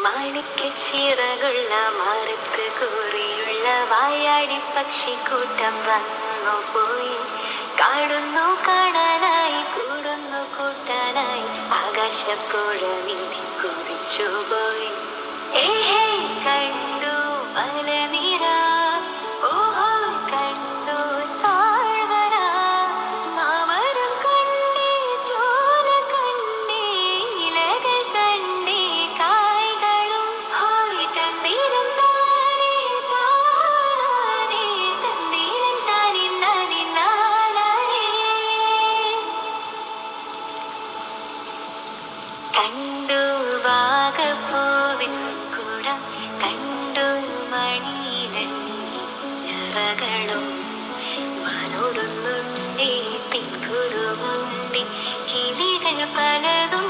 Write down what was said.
മാണിക്യച്ചിറകുള്ള മരത്ത് കൂറിയുള്ള വായാടി പക്ഷിക്കൂട്ടം വന്നു പോയി. കാണുന്നു കാണാനായി കൂടുന്നു കൂട്ടാനായി ആകാശപ്പുഴ നീന്തി കുതിച്ചുപോയി. ഏഹേ കണ്ടു മലനിര, ഓഹോ കണ്ടു താഴ്വര, മാമരം കണ്ടേ ചോല കണ്ടേ ഇലകൾ കണ്ടേ കായ്കളും ഹോയ് തന്തീരം താനേ താനേ തന്തീരം താനേ നാനേ നാനേ. കണ്ടു വാഗപ്പൂവിൻ കുടം, കണ്ടു മണിയിലഞ്ഞറകളും, മാനോടുന്നുണ്ടേ പിൻകുറുമുണ്ടേ കിളികൾ പലതും